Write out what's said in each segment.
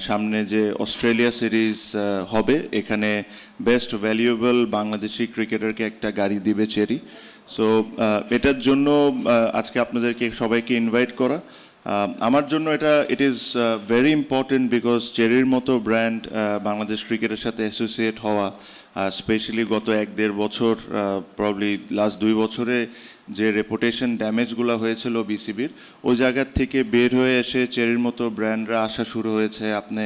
সামনে যে Australia series হবে, এখানে বেস্ট ভ্যালুয়েবল বাংলাদেশি ক্রিকেটারকে একটা গাড়ি দিবে চেরি। সো এটার জন্য আজকে আপনাদেরকে সবাইকে ইনভাইট করা। আমার জন্য it is very important because চেরির মতো ব্র্যান্ড বাংলাদেশ ক্রিকেটের সাথে অ্যাসোসিয়েট হওয়া, স্পেশালি গত 1-1.5 বছর, প্রবলি লাস্ট 2 বছরে যে রেপুটেশন ড্যামেজগুলো হয়েছিল বিসিবির, ওই জায়গার থেকে বের হয়ে এসে চেরির মতো ব্র্যান্ডরা আসা শুরু হয়েছে। আপনি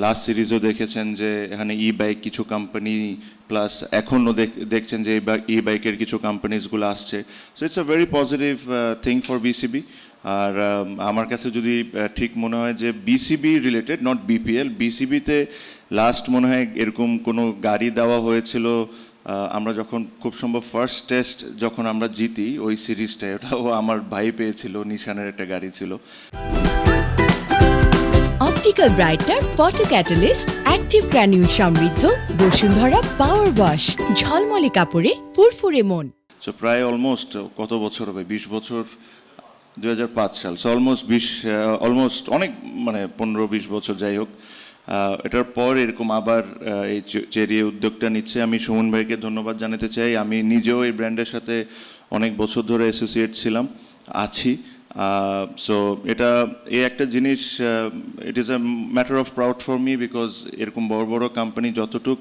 লাস্ট সিরিজও দেখেছেন যে এখানে ই বাইক কিছু কোম্পানি, প্লাস এখনও দেখছেন যে ই বাইকের কিছু কোম্পানিজগুলো আসছে। So it's a very positive thing for BCB. আর আমার কাছে যদি ঠিক মনে হয় যে বিসিবি রিলেটেড, নট বিপিএল, বিসিবিতে লাস্ট মনে হয় এরকম কোনো গাড়ি দেওয়া হয়েছিল আমরা যখন খুব সম্ভব ফার্স্ট টেস্ট যখন আমরা জিতি ওই সিরিজটা, ওটাও আমার ভাই পেয়েছিল, নিশানের একটা গাড়ি ছিল। Optical brightener, photo catalyst, active granule সমৃদ্ধ বসুন্ধরা পাওয়ার ওয়াশ, ঝলমলে কাপড়ে ফুরফুরে মন। সো প্রায় অলমোস্ট কত বছর হবে, 20 বছর, 2005 সাল, সো অলমোস্ট অনেক, মানে 15-20 বছর যাই হোক। এটার পর এরকম আবার এই চেরি উদ্যোগটা নিচ্ছে। আমি সুমন ভাইকে ধন্যবাদ জানাতে চাই। আমি নিজেও এই ব্র্যান্ডের সাথে অনেক বছর ধরে অ্যাসোসিয়েট ছিলাম, আছি। সো এটা এই একটা জিনিস, it is a matter of proud for me because এরকম বড় বড় কোম্পানি যতটুক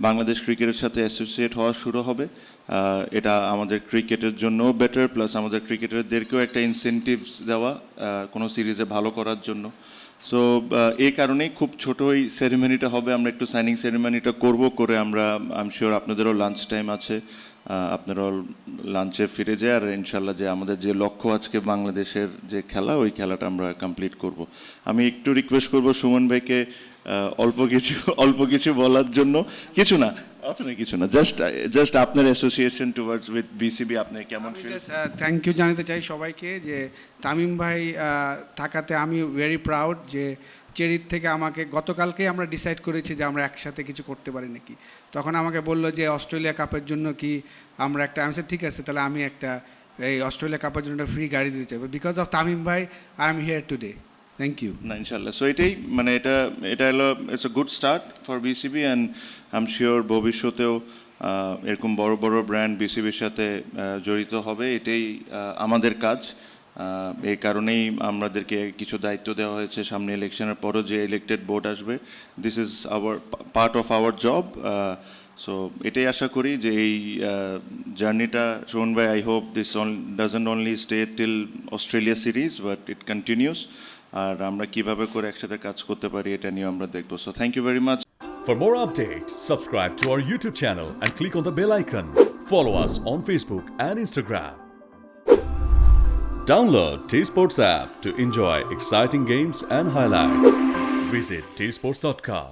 বাংলাদেশ ক্রিকেটের সাথে অ্যাসোসিয়েট হওয়া শুরু হবে, এটা আমাদের ক্রিকেটের জন্যও বেটার, প্লাস আমাদের ক্রিকেটারদেরকেও একটা ইনসেন্টিভস দেওয়া কোনো সিরিজে ভালো করার জন্য। সো এই কারণেই খুব ছোট এই সেরিমনিটা হবে। আমরা একটু সাইনিং সেরিমনিটা করে আমরা, আই এম শিওর আপনাদেরও লাঞ্চ টাইম আছে, আপনারাও লাঞ্চে ফিরে যায়। আর ইনশাল্লাহ যে আমাদের যে লক্ষ্য আজকে বাংলাদেশের যে খেলা, ওই খেলাটা আমরা কমপ্লিট করব। আমি একটু রিকোয়েস্ট করব সুমন ভাইকে অল্প কিছু বলার জন্য। কিছু না, জাস্ট আপনার অ্যাসোসিয়েশন টুয়ার্ডস উইথ বিসিবি, আপনি কেমন ফিল? থ্যাংক ইউ জানাতে চাই সবাইকে যে তামিম ভাই থাকাতে আমি ভেরি প্রাউড যে চেরির থেকে আমাকে গতকালকেই আমরা ডিসাইড করেছি যে আমরা একসাথে কিছু করতে পারি নাকি। তখন আমাকে বললো যে অস্ট্রেলিয়া কাপের জন্য কি আমরা একটা, আমি ঠিক আছে তাহলে আমি একটা এই অস্ট্রেলিয়া কাপের জন্য একটা ফ্রি গাড়ি দিতে চাইবো। বিকজ অফ তামিম ভাই I am here today. Thank you. না ইনশাল্লাহ। সো এটাই, মানে এটা হলো, it's a good start for BCB and I am sure ভবিষ্যতেও এরকম বড় বড় ব্র্যান্ড বিসিবির সাথে জড়িত হবে। এটাই আমাদের কাজ। এই কারণেই আমাদেরকে কিছু দায়িত্ব দেওয়া হয়েছে। সামনে ইলেকশনের পরও যে ইলেক্টেড বোর্ড আসবে, this is our part of our job. So এটাই আশা করি যে এই জার্নিটা, শোন ভাই, I hope this doesn't only stay till Australia series but it continues. আর আমরা কিভাবে করে একসাথে কাজ করতে পারি এটা নিয়ে আমরা দেখবো। So thank you very much. For more updates, subscribe to our YouTube channel and click on the bell icon. Follow us on Facebook and Instagram. Download T-Sports app to enjoy exciting games and highlights. Visit tsports.com.